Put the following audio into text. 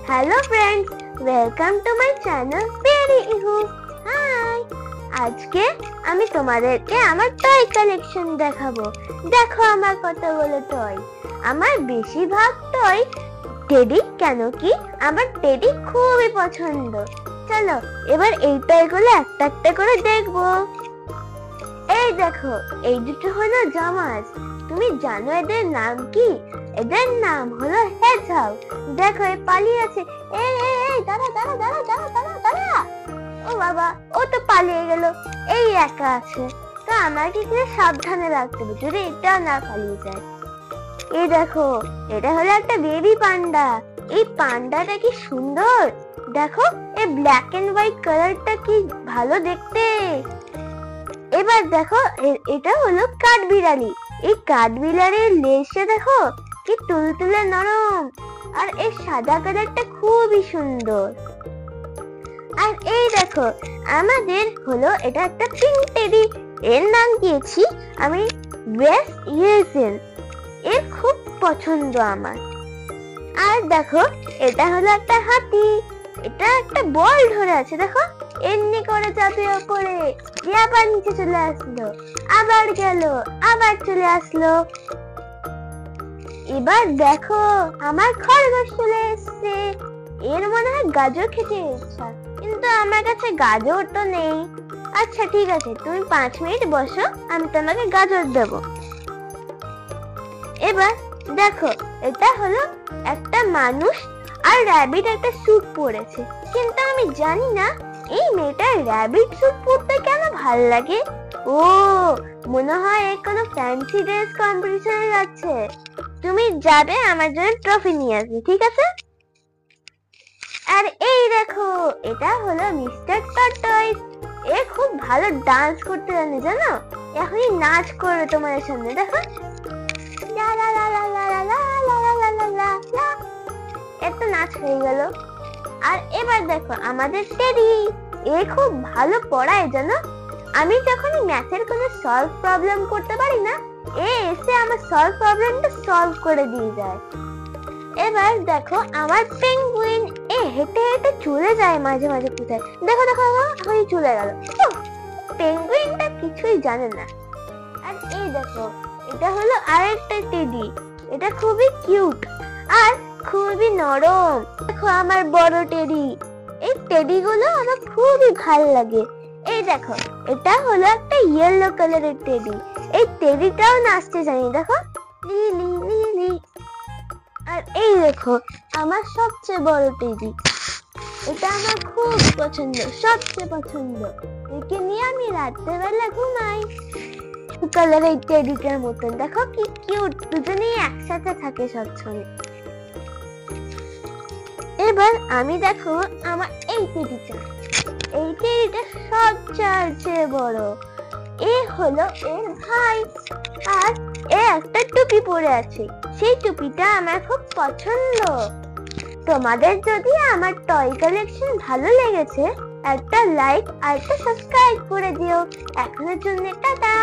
Hello friends, welcome to my channel পেরি ইহু। Hi, আজকে আমি তোমাদেরকে আমার টয় কালেকশন দেখাবো। দেখো আমার কতগুলো টয়। আমার বেশিরভাগ টয় টেডি, কেন কি আমার টেডি খুবই পছন্দ। চলো এবার এই টয়গুলো একটা একটা করে দেখবো। এই দেখো, এই দুটো হলো জামাজ। তুমি জানো এদের নাম কি? এদের নাম হলো হেজহাগ। দেখো এ পালিয়ে আছে। এই এই এই দাঁড়া দাঁড়া দাঁড়া দাঁড়া দাঁড়া দাঁড়া। ও বাবা, ও তো পালিয়ে গেল। এই একা আছে, তো আমাকে কিন্তু সাবধানে রাখতে হবে যদি এটা না পালিয়ে যায়। এই দেখো, এটা হলো একটা বেবি পান্ডা। এই পান্ডাটা কি সুন্দর! দেখো এই ব্ল্যাক এন্ড হোয়াইট কালারটা কি ভালো দেখতে। এবার দেখো এটা হলো কাঠবিড়ালি। এই কাঠবিড়ালির লেজটা দেখো কি তুলতুলে নরম, আর এই সাদা কালারটা খুবই সুন্দর। আর এই দেখো আমাদের হলো এটা একটা পিঙ্ক টেডি। এর নাম দিয়েছি আমি ওয়েস ইয়েসেন। এর খুব পছন্দ আমার। আর দেখো এটা হলো একটা হাতি। এটা একটা বল ধরে আছে, দেখো এমনি করে চাপে ওপরে, আবার নিচে চলে আসলো, আবার গেল, আবার চলে আসলো। এবার দেখো আমার খরগোশ চলে এসছে। এর মনে হয় গাজর খেতে ইচ্ছা, কিন্তু আমার কাছে গাজর তো নেই। আচ্ছা ঠিক আছে, তুমি 5 মিনিট বসো, আমি তোমাকে গাজর দেব। এবার দেখো এটা হলো একটা মানুষ আর র‍্যাবিট একটা স্যুট পরেছে, কিন্তু আমি জানি না এই মেয়েটা র‍্যাবিট স্যুট পরতে কেন ভাল লাগে। ও মনে হয় এর কোনো ফ্যান্সি ড্রেস কম্পিটিশনে যাচ্ছে। তুমি যাবে আমার জন্য ট্রফি নিয়ে আসবে, ঠিক আছে? আর এই দেখো এটা হলো মিস্টার টর্টয়েস। এ খুব ভালো ডান্স করতে জানে, জানো? এখনই নাচ করবে তোমাদের সামনে, দেখো। লা লা লা লা লা লা লা লা লা লা লা লা। এত নাচ হয়ে গেল। আর এবার দেখো আমাদের টেডি। এ খুব ভালো পড়ায়, জানো? আমি যখন ম্যাথের কোনো সলভ প্রবলেম করতে পারি না, এ এসে আমার সলভ প্রবলেমটা সলভ করে দিয়ে যায়। এবার দেখো আমার পেঙ্গুইন। এ হেঁটে হেঁটে চলে যায় মাঝে মাঝে কোথায়, দেখো দেখো এখন চলে গেল। পেঙ্গুইনটা কিছুই জানে না। আর এই দেখো এটা হলো আরেকটা টেডি। এটা খুবই কিউট আর খুবই নরম। দেখো আমার বড় টেডি। এই টেডি গুলো আমার খুবই ভালো লাগে। এই দেখো এটা হলো একটা ইয়েলো কালারের টেডি। এই টেডিটাও নাচতে জানি, দেখো লি লি লি লি। আর এই দেখো আমার সবচেয়ে বড় টেডি। এটা আমার খুব পছন্দ, সবচেয়ে পছন্দ। একে নিয়ে আমি রাত্রেবেলা ঘুমাই। কালারের টেডিটার মতন, দেখো কি কিউট। দুজনেই একসাথে থাকে সবসময়। এবার আমি দেখো আমার এই টেডিটা। এই টেডিটা সবচেয়ে বড়। এ হলো এর ভাই, আর এ একটা টুপি পরে আছে। সেই টুপিটা আমার খুব পছন্দ। তোমাদের যদি আমার টয় কালেকশন ভালো লেগেছে, একটা লাইক আর একটা সাবস্ক্রাইব করে দিও। এখনের জন্য টাটা।